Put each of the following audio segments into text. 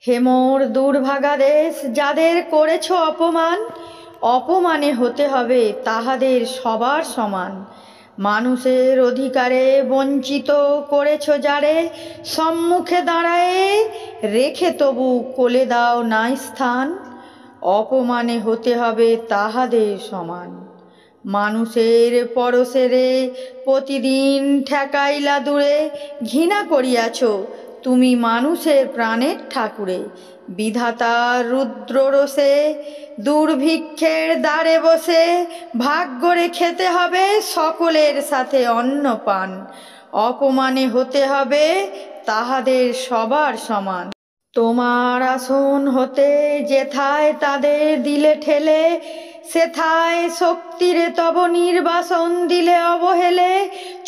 হে মোর দুর্ভাগা দেশ, যাদের করেছ অপমান, অপমানে হতে হবে তাহাদের সবার সমান। মানুষের অধিকারে বঞ্চিত করেছ যারে, সম্মুখে দাঁড়ায়ে রেখে তবু কোলে দাও নাই স্থান। অপমানে হতে হবে তাহাদের সমান। মানুষের পরশেরে প্রতিদিন ঠেকাইলা দূরে, ঘৃণা করিয়াছ তুমি মানুষের প্রাণের ঠাকুরে। বিধাতার রুদ্ররোষে দুর্ভিক্ষের দ্বারে বসে, ভাগ্যরে খেতে হবে সকলের সাথে অন্নপান। অপমানে হতে হবে তাহাদের সবার সমান। তোমার আসন হতে যেথায় তাদের দিলে ঠেলে, সেথায় শক্তিরে তব নির্বাসন দিলে অবহেলে।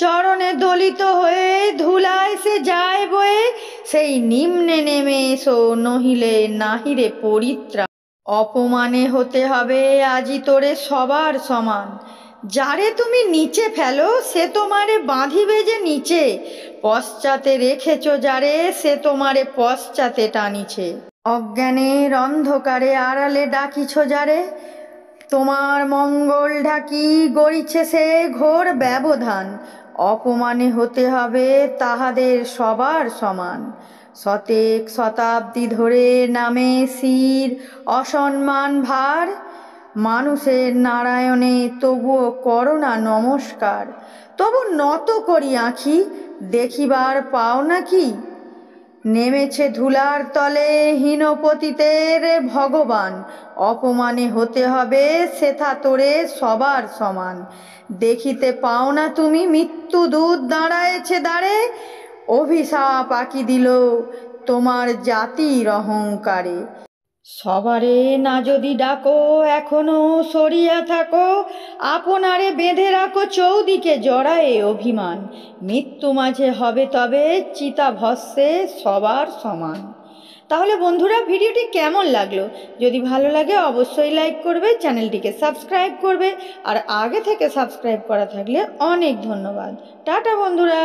চরণে দলিত হয়ে ধুলায় সে যায় বয়ে, সেই নিম্নে নেমে এসো নহিলে নাহিরে পরিত্রাণ। অপমানে হতে হবে আজি তোরে সবার সমান। যারে তুমি নিচে ফেলো সে তোমারে বাঁধিবে যে নিচে, পশ্চাতে রেখেছ যারে সে তোমারে পশ্চাতে টানিছে। অজ্ঞানের অন্ধকারে আড়ালে ডাকিছ যারে, তোমার মঙ্গল ঢাকি গড়িছে সে ঘোর ব্যবধান। অপমানে হতে হবে তাহাদের সবার সমান। শতেক শতাব্দী ধরে নামে শির অসম্মান ভার, মানুষের নারায়ণে তবুও করো না নমস্কার। তবু নত করি আঁখি, দেখিবার পাও নাকি, নেমেছে ধুলার তলে হীনপতিতের ভগবান। অপমানে হতে হবে সেথা তোরে সবার সমান। দেখিতে পাও না তুমি মৃত্যু দূত দাঁড়ায়েছে দ্বারে, অভিশাপ আঁকি দিল তোমার জাতির অহংকারে। সবারে না যদি ডাকো এখনো সরিয়া থাকো, আপনারে বেঁধে রাখো চৌদিকে জড়ায়ে অভিমান। মৃত্যু মাঝে হবে তবে চিতাভস্মে সবার সমান। তাহলে বন্ধুরা, ভিডিওটি কেমন লাগলো? যদি ভালো লাগে অবশ্যই লাইক করবে, চ্যানেলটিকে সাবস্ক্রাইব করবে, আর আগে থেকে সাবস্ক্রাইব করা থাকলে অনেক ধন্যবাদ। টাটা বন্ধুরা।